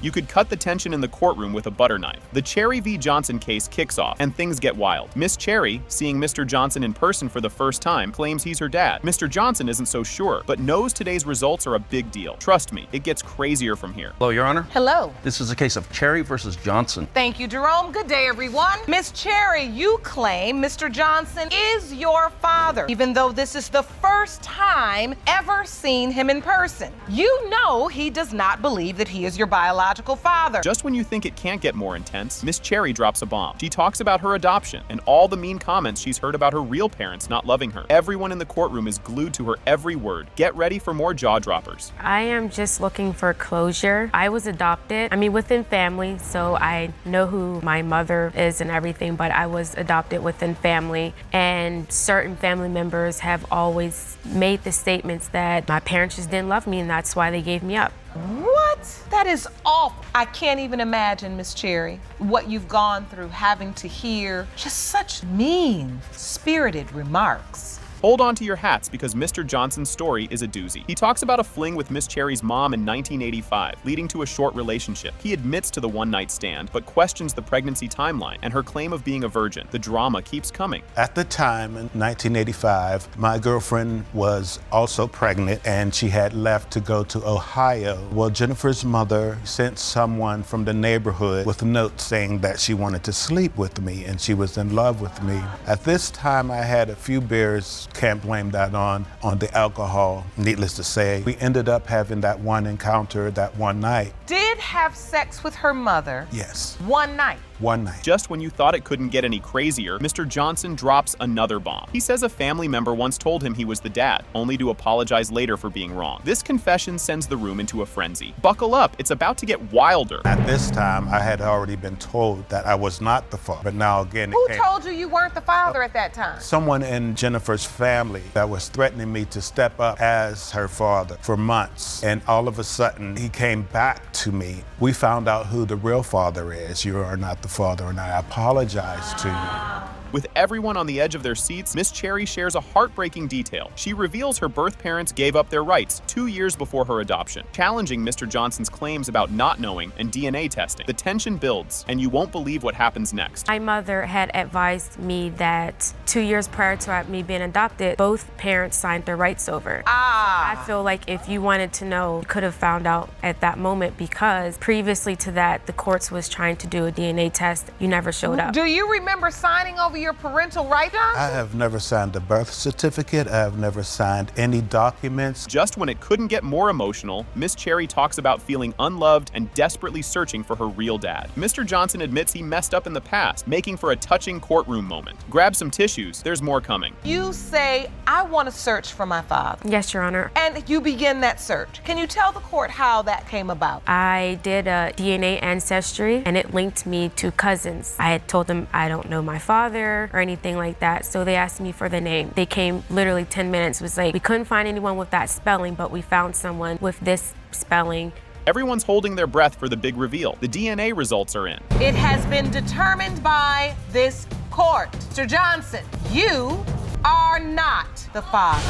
You could cut the tension in the courtroom with a butter knife. The Cherry v. Johnson case kicks off, and things get wild. Miss Cherry, seeing Mr. Johnson in person for the first time, claims he's her dad. Mr. Johnson isn't so sure, but knows today's results are a big deal. Trust me, it gets crazier from here. Hello, Your Honor. Hello. This is a case of Cherry versus Johnson. Thank you, Jerome. Good day, everyone. Miss Cherry, you claim Mr. Johnson is your father, even though this is the first time ever seen him in person. You know he does not believe that he is your biological father. Just when you think it can't get more intense, Miss Cherry drops a bomb. She talks about her adoption and all the mean comments she's heard about her real parents not loving her. Everyone in the courtroom is glued to her every word. Get ready for more jaw droppers. I am just looking for closure. I was adopted, within family, so I know who my mother is and everything, but I was adopted within family, and certain family members have always made the statements that my parents just didn't love me and that's why they gave me up. What? That is awful. I can't even imagine, Miss Cherry, what you've gone through having to hear just such mean-spirited remarks. Hold on to your hats because Mr. Johnson's story is a doozy. He talks about a fling with Miss Cherry's mom in 1985, leading to a short relationship. He admits to the one-night stand, but questions the pregnancy timeline and her claim of being a virgin. The drama keeps coming. At the time, in 1985, my girlfriend was also pregnant and she had left to go to Ohio. Well, Jennifer's mother sent someone from the neighborhood with a note saying that she wanted to sleep with me and she was in love with me. At this time, I had a few beers. Can't blame that on the alcohol. Needless to say, we ended up having that one encounter that one night. Did did have sex with her mother. Yes. One night. One night. Just when you thought it couldn't get any crazier, Mr. Johnson drops another bomb. He says a family member once told him he was the dad, only to apologize later for being wrong. This confession sends the room into a frenzy. Buckle up, it's about to get wilder. At this time, I had already been told that I was not the father, but now again, Who told you you weren't the father at that time? someone in Jennifer's family that was threatening me to step up as her father for months. And all of a sudden, he came back to me. We found out who the real father is. You are not the father, and I apologize to you. With everyone on the edge of their seats, Miss Cherry shares a heartbreaking detail. She reveals her birth parents gave up their rights 2 years before her adoption, challenging Mr. Johnson's claims about not knowing and DNA testing. The tension builds, and you won't believe what happens next. My mother had advised me that 2 years prior to me being adopted, both parents signed their rights over. I feel like if you wanted to know, you could have found out at that moment, because previously to that, the courts was trying to do a DNA test. You never showed up. Do you remember signing over your parental right, Johnson? I have never signed a birth certificate. I have never signed any documents. Just when it couldn't get more emotional, Miss Cherry talks about feeling unloved and desperately searching for her real dad. Mr. Johnson admits he messed up in the past, making for a touching courtroom moment. Grab some tissues, there's more coming. You say, I want to search for my father. Yes, Your Honor. And you begin that search. Can you tell the court how that came about? I did a DNA ancestry, and it linked me to cousins. I had told them I don't know my father or anything like that, so they asked me for the name. They came literally 10 minutes. It was like, we couldn't find anyone with that spelling, but we found someone with this spelling. Everyone's holding their breath for the big reveal. The DNA results are in. It has been determined by this court. Mr. Johnson, you are not the father.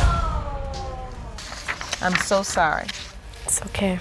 I'm so sorry. It's okay.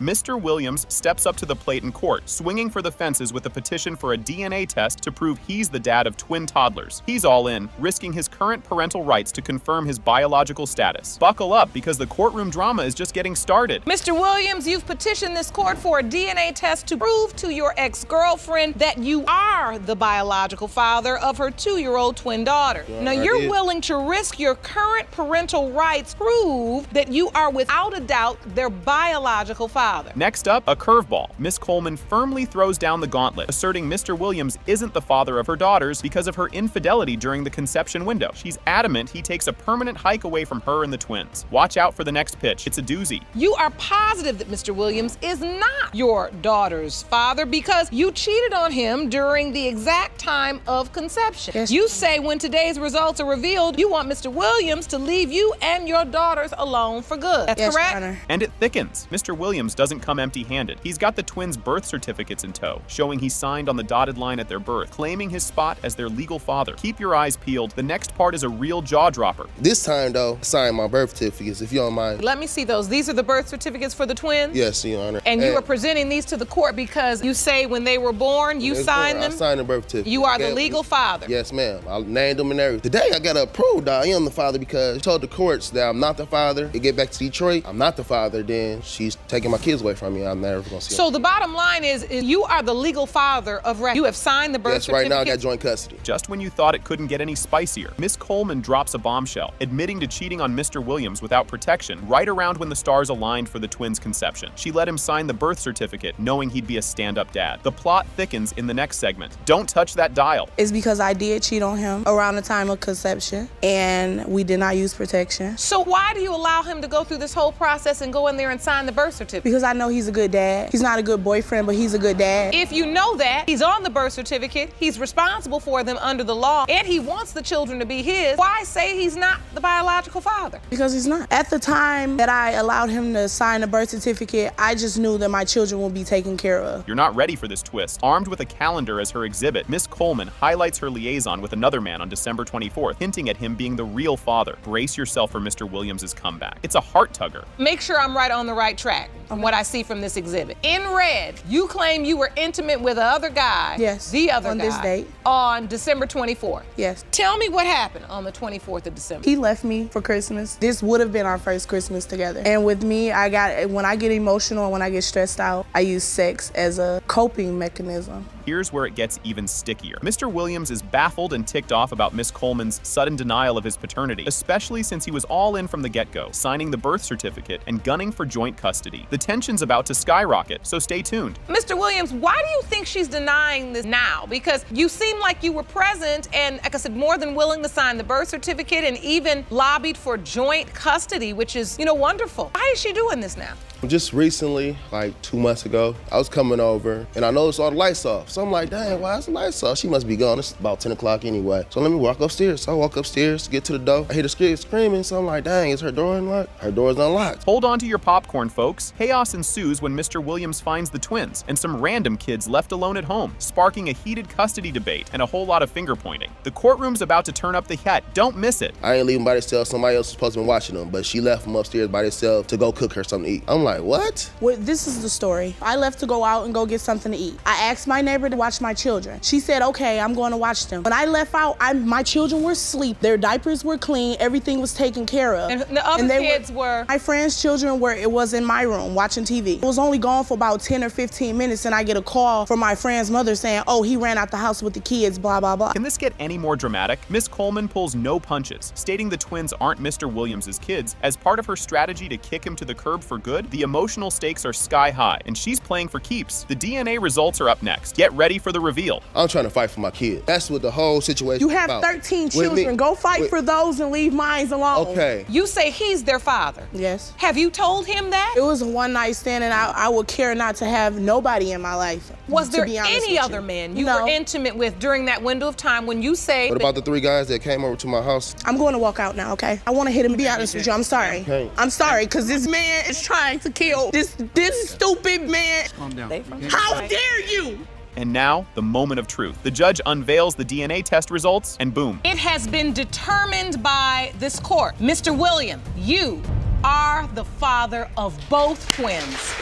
Mr. Williams steps up to the plate in court, swinging for the fences with a petition for a DNA test to prove he's the dad of twin toddlers. He's all in, risking his current parental rights to confirm his biological status. Buckle up, because the courtroom drama is just getting started. Mr. Williams, you've petitioned this court for a DNA test to prove to your ex-girlfriend that you are the biological father of her 2-year-old twin daughter. Now, you're willing to risk your current parental rights to prove that you are without a doubt their biological father. Next up, a curveball. Miss Coleman firmly throws down the gauntlet, asserting Mr. Williams isn't the father of her daughters because of her infidelity during the conception window. She's adamant he takes a permanent hike away from her and the twins. Watch out for the next pitch. It's a doozy. You are positive that Mr. Williams is not your daughter's father because you cheated on him during the exact time of conception. Yes. You say when today's results are revealed, you want Mr. Williams to leave you and your daughters alone for good. That's correct? Your Honor. And it thickens. Mr. Williams doesn't come empty-handed. He's got the twins' birth certificates in tow, showing he signed on the dotted line at their birth, claiming his spot as their legal father. Keep your eyes peeled. The next part is a real jaw-dropper. This time, though, sign my birth certificates, if you don't mind. Let me see those. These are the birth certificates for the twins? Yes, Your Honor. And you are presenting these to the court because you say when they were born, you signed them? I signed the birth certificate. You are the legal father? Yes, ma'am. I named them and everything. Today, I got to prove that I am the father because I told the courts that I'm not the father. They get back to Detroit, I'm not the father, then she's taking my kids away from me. I'm never gonna see So the bottom line is you are the legal father of record. You have signed the birth certificate. Yes, right now I got joint custody. Just when you thought it couldn't get any spicier, Miss Coleman drops a bombshell, admitting to cheating on Mr. Williams without protection right around when the stars aligned for the twins' conception. She let him sign the birth certificate, knowing he'd be a stand-up dad. The plot thickens in the next segment. Don't touch that dial. It's because I did cheat on him around the time of conception, and we did not use protection. So why do you allow him to go through this whole process and go in there and sign the birth certificate? Because I know he's a good dad. He's not a good boyfriend, but he's a good dad. If you know that, he's on the birth certificate, he's responsible for them under the law, and he wants the children to be his, why say he's not the biological father? Because he's not. At the time that I allowed him to sign the birth certificate, I just knew that my children would be taken care of. You're not ready for this twist. Armed with a calendar as her exhibit, Miss Coleman highlights her liaison with another man on December 24th, hinting at him being the real father. Brace yourself for Mr. Williams' comeback. It's a heart-tugger. Make sure I'm right on the right track from what I see from this exhibit. In red, you claim you were intimate with the other guy. Yes. The other guy. On this date. On December 24th. Yes. Tell me what happened on the 24th of December. He left me for Christmas. This would have been our first Christmas together. And with me, when I get emotional and when I get stressed out, I use sex as a coping mechanism. Here's where it gets even stickier. Mr. Williams is baffled and ticked off about Miss Coleman's sudden denial of his paternity, especially since he was all in from the get-go, signing the birth certificate and gunning for joint custody. The tension's about to skyrocket, so stay tuned. Mr. Williams, why do you think she's denying this now? Because you seem like you were present and, like I said, more than willing to sign the birth certificate and even lobbied for joint custody, which is, wonderful. Why is she doing this now? Just recently, like 2 months ago, I was coming over and I noticed all the lights off. So I'm like, dang, why is the lights off? She must be gone. It's about 10 o'clock anyway. So let me walk upstairs. So I walk upstairs, get to the door. I hear the kid screaming. So I'm like, dang, is her door unlocked? Her door's unlocked. Hold on to your popcorn, folks. Chaos ensues when Mr. Williams finds the twins and some random kids left alone at home, sparking a heated custody debate and a whole lot of finger pointing. The courtroom's about to turn up the heat. Don't miss it. I ain't leaving by themselves. Somebody else was supposed to be watching them, but she left them upstairs by themselves to go cook her something to eat. I'm like, what? Well, this is the story. I left to go out and go get something to eat. I asked my neighbor to watch my children. She said, okay, I'm going to watch them. When I left out, my children were asleep. Their diapers were clean. Everything was taken care of. And the other kids were? My friend's children were, it was in my room watching TV. I was only gone for about 10 or 15 minutes and I get a call from my friend's mother saying, oh, he ran out the house with the kids, blah, blah, blah. Can this get any more dramatic? Miss Coleman pulls no punches, stating the twins aren't Mr. Williams' kids. As part of her strategy to kick him to the curb for good, the emotional stakes are sky high, and she's playing for keeps. The DNA results are up next. Get ready for the reveal. I'm trying to fight for my kid. That's what the whole situation You is have about. 13 children. Go fight for those and leave mine alone. Okay. You say he's their father? Yes. Have you told him that? It was a one-night stand, and I would care not to have nobody in my life. Was there to be honest any with other man you were intimate with during that window of time when you say What about the 3 guys that came over to my house? I'm going to walk out now, okay? I want to hit him, be honest with you. I'm sorry. Okay. I'm sorry, because this man is trying to kill this stupid man. Calm down. How dare you? And now, the moment of truth. The judge unveils the DNA test results, and boom. It has been determined by this court. Mr. William, you are the father of both twins.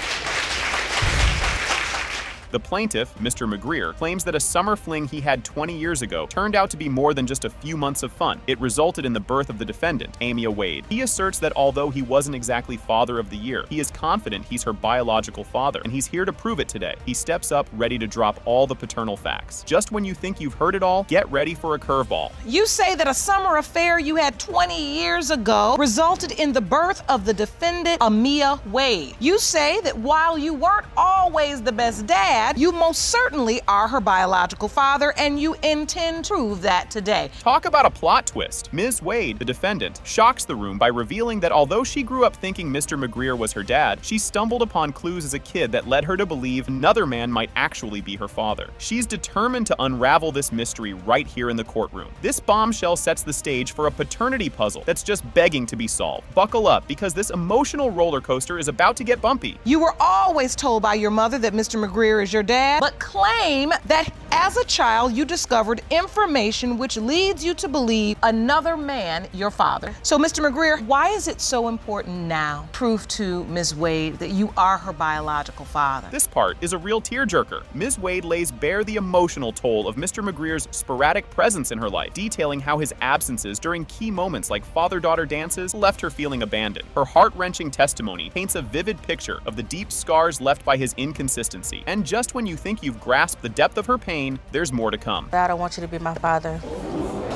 The plaintiff, Mr. McGreer, claims that a summer fling he had 20 years ago turned out to be more than just a few months of fun. It resulted in the birth of the defendant, Amia Wade. He asserts that although he wasn't exactly Father of the Year, he is confident he's her biological father, and he's here to prove it today. He steps up, ready to drop all the paternal facts. Just when you think you've heard it all, get ready for a curveball. You say that a summer affair you had 20 years ago resulted in the birth of the defendant, Amia Wade. You say that while you weren't always the best dad, you most certainly are her biological father, and you intend to prove that today. Talk about a plot twist. Ms. Wade, the defendant, shocks the room by revealing that although she grew up thinking Mr. McGreer was her dad, she stumbled upon clues as a kid that led her to believe another man might actually be her father. She's determined to unravel this mystery right here in the courtroom. This bombshell sets the stage for a paternity puzzle that's just begging to be solved. Buckle up, because this emotional roller coaster is about to get bumpy. You were always told by your mother that Mr. McGreer is your dad, but claim that as a child you discovered information which leads you to believe another man your father. So, Mr. McGreer, why is it so important now prove to Ms. Wade that you are her biological father? This part is a real tearjerker. Ms. Wade lays bare the emotional toll of Mr. McGreer's sporadic presence in her life, detailing how his absences during key moments like father-daughter dances left her feeling abandoned. Her heart-wrenching testimony paints a vivid picture of the deep scars left by his inconsistency, and just when you think you've grasped the depth of her pain, there's more to come. I don't want you to be my father.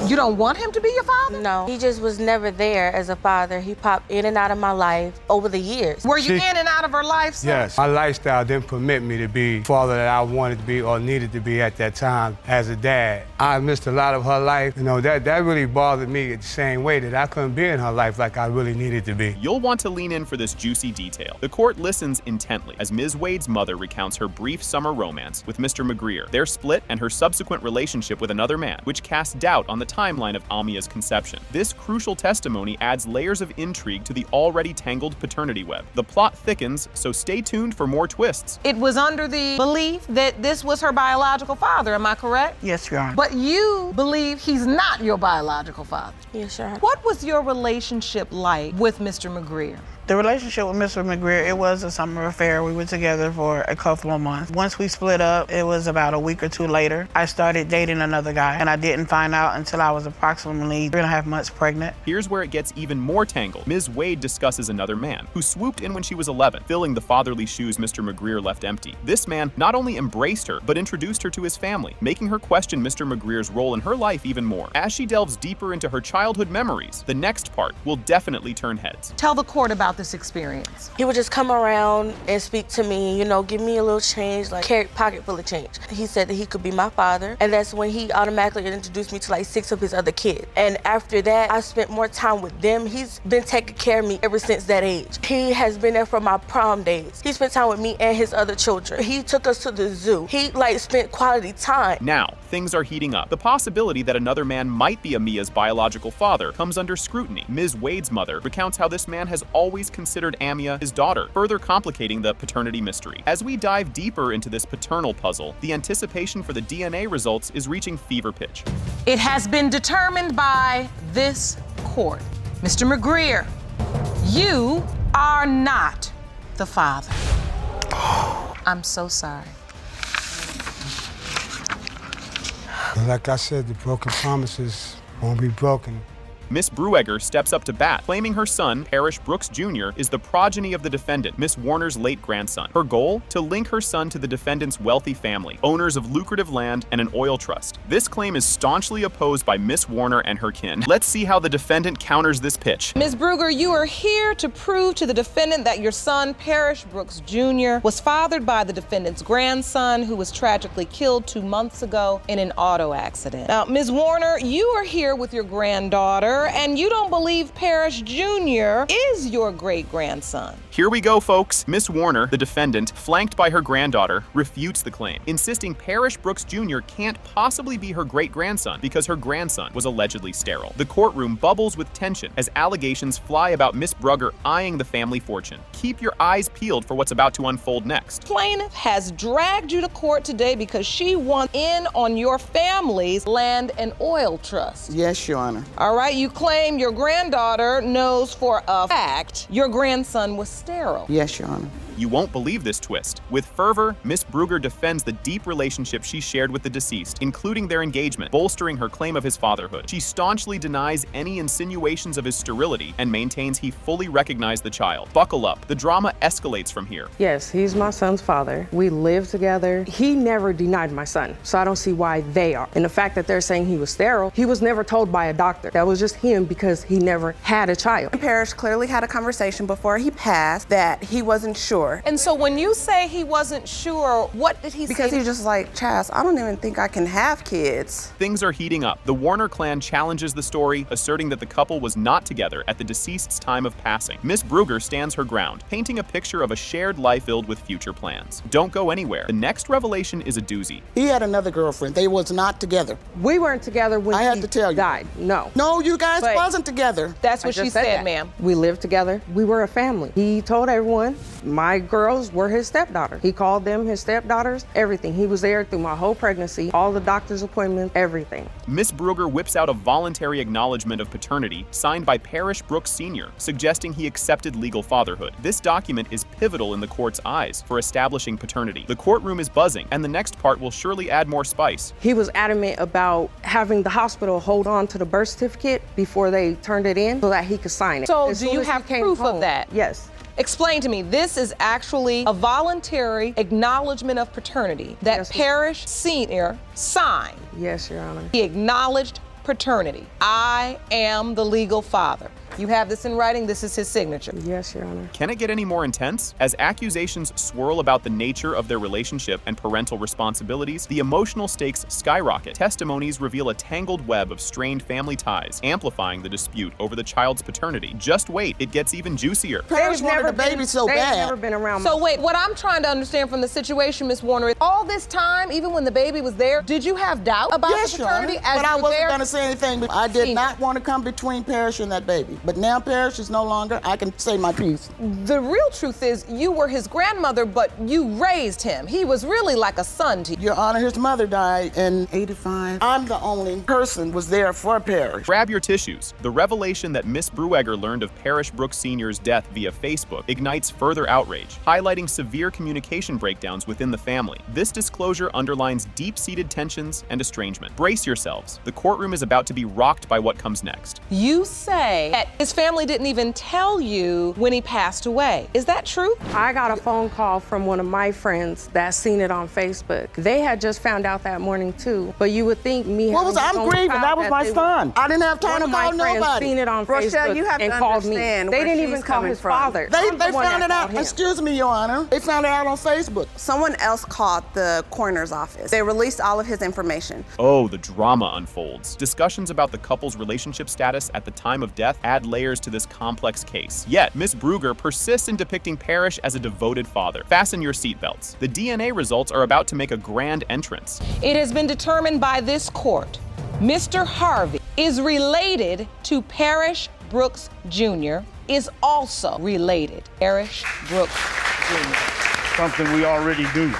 You don't want him to be your father? No. He just was never there as a father. He popped in and out of my life over the years. Were you in and out of her life, sir? Yes. My lifestyle didn't permit me to be the father that I wanted to be or needed to be at that time as a dad. I missed a lot of her life. That really bothered me the same way that I couldn't be in her life like I really needed to be. You'll want to lean in for this juicy detail. The court listens intently as Ms. Wade's mother recounts her brief summer romance with Mr. McGreer, their split, and her subsequent relationship with another man, which casts doubt on the timeline of Amia's conception. This crucial testimony adds layers of intrigue to the already tangled paternity web. The plot thickens, so stay tuned for more twists. It was under the belief that this was her biological father, am I correct? Yes, Your Honor. But you believe he's not your biological father? Yes, Your Honor. What was your relationship like with Mr. McGreer? The relationship with Mr. McGreer, it was a summer affair. We were together for a couple of months. Once we split up, it was about a week or two later, I started dating another guy, and I didn't find out until I was approximately 3.5 months pregnant. Here's where it gets even more tangled. Ms. Wade discusses another man who swooped in when she was 11, filling the fatherly shoes Mr. McGreer left empty. This man not only embraced her, but introduced her to his family, making her question Mr. McGreer's role in her life even more. As she delves deeper into her childhood memories, the next part will definitely turn heads. Tell the court about this experience. He would just come around and speak to me, you know, give me a little change, like carry pocket full of change. He said that he could be my father, and that's when he automatically introduced me to like 6 of his other kids. And after that, I spent more time with them. He's been taking care of me ever since that age. He has been there for my prom days. He spent time with me and his other children. He took us to the zoo. He like spent quality time. Now, things are heating up. The possibility that another man might be Amia's biological father comes under scrutiny. Ms. Wade's mother recounts how this man has always considered Amia his daughter, further complicating the paternity mystery. As we dive deeper into this paternal puzzle, the anticipation for the DNA results is reaching fever pitch. It has been determined by this court. Mr. McGreer, you are not the father. I'm so sorry. Like I said, the broken promises won't be broken. Miss Bruegger steps up to bat, claiming her son, Parrish Brooks Jr., is the progeny of the defendant, Miss Warner's late grandson. Her goal? To link her son to the defendant's wealthy family, owners of lucrative land and an oil trust. This claim is staunchly opposed by Miss Warner and her kin. Let's see how the defendant counters this pitch. Ms. Bruegger, you are here to prove to the defendant that your son, Parrish Brooks Jr., was fathered by the defendant's grandson, who was tragically killed 2 months ago in an auto accident. Now, Ms. Warner, you are here with your granddaughter, and you don't believe Parrish Jr. is your great-grandson. Here we go, folks. Miss Warner, the defendant, flanked by her granddaughter, refutes the claim, insisting Parrish Brooks Jr. can't possibly be her great-grandson because her grandson was allegedly sterile. The courtroom bubbles with tension as allegations fly about Miss Bruegger eyeing the family fortune. Keep your eyes peeled for what's about to unfold next. Plaintiff has dragged you to court today because she wants in on your family's land and oil trust. Yes, Your Honor. All right, you claim your granddaughter knows for a fact your grandson was sterile. Yes, Your Honor. You won't believe this twist. With fervor, Miss Bruegger defends the deep relationship she shared with the deceased, including their engagement, bolstering her claim of his fatherhood. She staunchly denies any insinuations of his sterility and maintains he fully recognized the child. Buckle up. The drama escalates from here. Yes, he's my son's father. We live together. He never denied my son, so I don't see why they are. And the fact that they're saying he was sterile, he was never told by a doctor. That was just him because he never had a child. Parrish clearly had a conversation before he passed that he wasn't sure. And so when you say he wasn't sure, what did he say? Because he was just like, Chaz, I don't even think I can have kids. Things are heating up. The Warner clan challenges the story, asserting that the couple was not together at the deceased's time of passing. Miss Bruegger stands her ground, painting a picture of a shared life filled with future plans. Don't go anywhere. The next revelation is a doozy. He had another girlfriend. They was not together. We weren't together when I had to tell you. Died. No. No, you guys wasn't together. That's what she said, ma'am. We lived together. We were a family. He told everyone my girls were his stepdaughters. He called them his stepdaughters, everything. He was there through my whole pregnancy, all the doctor's appointments, everything. Miss Bruegger whips out a voluntary acknowledgement of paternity signed by Parrish Brooks Sr., suggesting he accepted legal fatherhood. This document is pivotal in the court's eyes for establishing paternity. The courtroom is buzzing, and the next part will surely add more spice. He was adamant about having the hospital hold on to the birth certificate before they turned it in so that he could sign it. So do you have proof of that? Yes. Explain to me, this is actually a voluntary acknowledgement of paternity that Parrish Sr. signed. Yes, Your Honor. He acknowledged paternity. I am the legal father. You have this in writing, this is his signature. Yes, Your Honor. Can it get any more intense? As accusations swirl about the nature of their relationship and parental responsibilities, the emotional stakes skyrocket. Testimonies reveal a tangled web of strained family ties, amplifying the dispute over the child's paternity. Just wait, it gets even juicier. Parrish wanted a baby so bad. They've never been around. So wait, what I'm trying to understand from the situation, Ms. Warner, is all this time, even when the baby was there, did you have doubt about the paternity? But I wasn't going to say anything. But I did not want to come between Parrish and that baby. But now Parrish is no longer. I can say my piece. The real truth is you were his grandmother, but you raised him. He was really like a son to you. Your Honor, his mother died in '85. I'm the only person was there for Parrish. Grab your tissues. The revelation that Miss Bruegger learned of Parrish Brooks Sr.'s death via Facebook ignites further outrage, highlighting severe communication breakdowns within the family. This disclosure underlines deep-seated tensions and estrangement. Brace yourselves. The courtroom is about to be rocked by what comes next. You say that his family didn't even tell you when he passed away. Is that true? I got a phone call from one of my friends that seen it on Facebook. They had just found out that morning too, but you would think me. What was I'm grieving? That was my son. I didn't have time to call nobody. Seen it on Rochelle, Facebook you have and to called me. understand They where didn't she's even call coming his from. father. They I'm the one found that it out. called him. Excuse me, Your Honor. They found it out on Facebook. Someone else called the coroner's office. They released all of his information. Oh, the drama unfolds. Discussions about the couple's relationship status at the time of death add layers to this complex case. Yet, Miss Bruegger persists in depicting Parrish as a devoted father. Fasten your seatbelts. The DNA results are about to make a grand entrance. It has been determined by this court, Mr. Harvey is related to Parrish Brooks Jr., is also related. Parrish Brooks Jr. Something we already knew.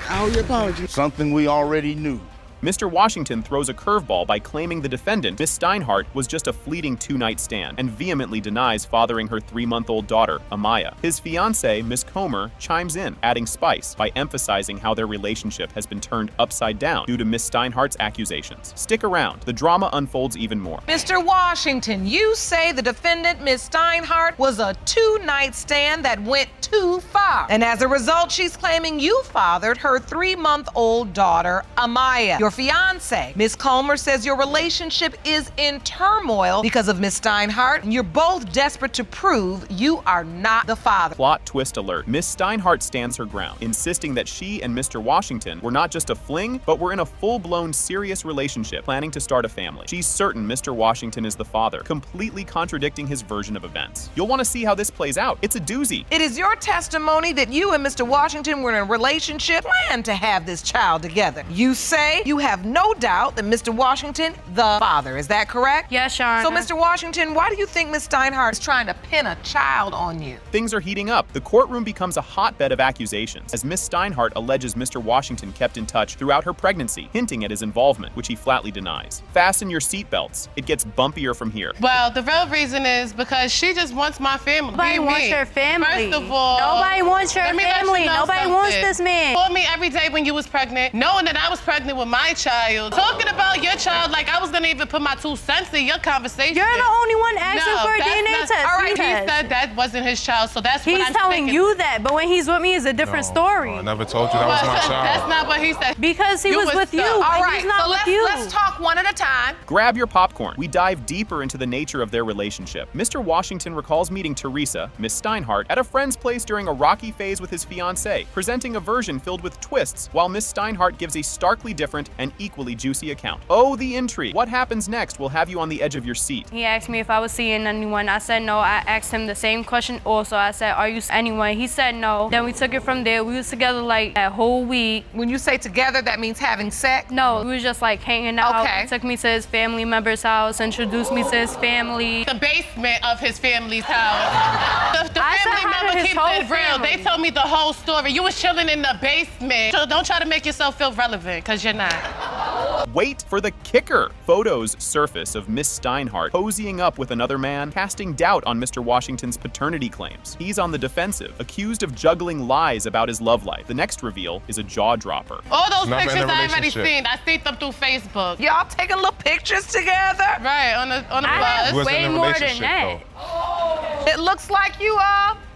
I owe you apology. Something we already knew. Mr. Washington throws a curveball by claiming the defendant, Miss Steinhardt, was just a fleeting two-night stand and vehemently denies fathering her 3-month-old daughter, Amaya. His fiancée, Miss Comer, chimes in, adding spice by emphasizing how their relationship has been turned upside down due to Miss Steinhardt's accusations. Stick around. The drama unfolds even more. Mr. Washington, you say the defendant, Miss Steinhardt, was a two-night stand that went too far. And as a result, she's claiming you fathered her 3-month-old daughter, Amaya. Your fiance, Miss Comer, says your relationship is in turmoil because of Miss Steinhardt, and you're both desperate to prove you are not the father. Plot twist alert. Miss Steinhardt stands her ground, insisting that she and Mr. Washington were not just a fling, but were in a full-blown serious relationship, planning to start a family. She's certain Mr. Washington is the father, completely contradicting his version of events. You'll want to see how this plays out. It's a doozy. It is your testimony that you and Mr. Washington were in a relationship, planned to have this child together. You say you have no doubt that Mr. Washington, the father, is that correct? Yes, Your Honor. So, Mr. Washington, why do you think Miss Steinhardt is trying to pin a child on you? Things are heating up. The courtroom becomes a hotbed of accusations, as Miss Steinhardt alleges Mr. Washington kept in touch throughout her pregnancy, hinting at his involvement, which he flatly denies. Fasten your seatbelts. It gets bumpier from here. Well, the real reason is because she just wants my family. Nobody wants your family. First of all, nobody wants your let me let family. you know Nobody something. wants this man. Called me every day when you was pregnant, knowing that I was pregnant with my child. Talking about your child like I was gonna even put my 2 cents in your conversation. You're the only one asking for a that's DNA not- test. All right, He he has. said that wasn't his child, so that's what He's I'm telling thinking. you that, but when he's with me, it's a different story. I never told you that was my child. That's not what he said. Because he was with you. All All right, he's not so with you. Let's talk one at a time. Grab your popcorn. We dive deeper into the nature of their relationship. Mr. Washington recalls meeting Teresa, Miss Steinhardt, at a friend's place during a rocky phase with his fiancée, presenting a version filled with twists, while Miss Steinhardt gives a starkly different and equally juicy account. Oh, the intrigue. What happens next will have you on the edge of your seat. He asked me if I was seeing anyone. I said no. I asked him the same question also. I said, are you seeing anyone? He said no. Then we took it from there. We was together like that whole week. When you say together, that means having sex? No, we was just like hanging out. Okay. He took me to his family member's house, introduced me to his family. The basement of his family's house. The I said family hi to member his keeps whole it real. family. They told me the whole story. You was chilling in the basement. So don't try to make yourself feel relevant, because you're not. Wait for the kicker. Photos surface of Miss Steinhardt cozying up with another man, casting doubt on Mr. Washington's paternity claims. He's on the defensive, accused of juggling lies about his love life. The next reveal is a jaw-dropper. All those Never in a pictures I already relationship. seen. I seen them through Facebook. Y'all taking little pictures together? Right, on the I have bus. way more than that. It looks like you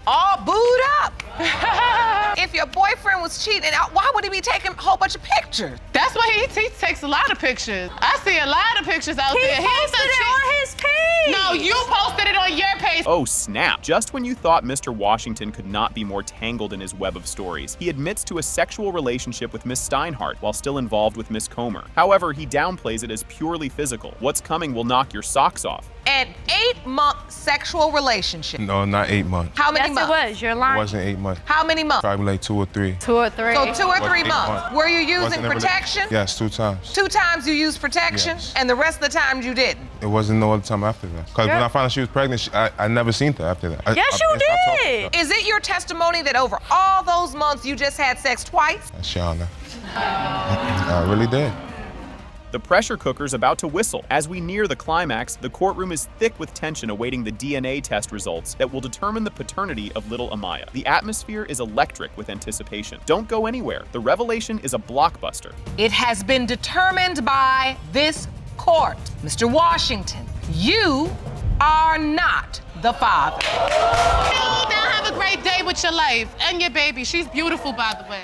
all booed up. If your boyfriend was cheating, why would he be taking a whole bunch of pictures? That's why he takes a lot of pictures. I see a lot of pictures out He there. posted it on his page. No, you posted it on your page. Oh snap! Just when you thought Mr. Washington could not be more tangled in his web of stories, he admits to a sexual relationship with Miss Steinhardt while still involved with Miss Comer. However, he downplays it as purely physical. What's coming will knock your socks off. an 8-month sexual relationship. No, not 8 months. How many Yes, months? it was. You're It lying. wasn't 8 months. How many months? Probably like 2 or 3. 2 or 3. So 2 or 3 8 months. months. Were you using Wasn't a protection? Yes, 2 times. 2 times you used protection, Yes. and the rest of the times you didn't. It wasn't no other time after that. Because when I found out she was pregnant, I never seen her after that. Yes, I you stopped talking to did. Is it your testimony that over all those months you just had sex twice? her. Shauna. I really did. The pressure cooker's about to whistle. As we near the climax, the courtroom is thick with tension awaiting the DNA test results that will determine the paternity of little Amaya. The atmosphere is electric with anticipation. Don't go anywhere. The revelation is a blockbuster. It has been determined by this court. Mr. Washington, you are not the father. Now have a great day with your life and your baby. She's beautiful, by the way.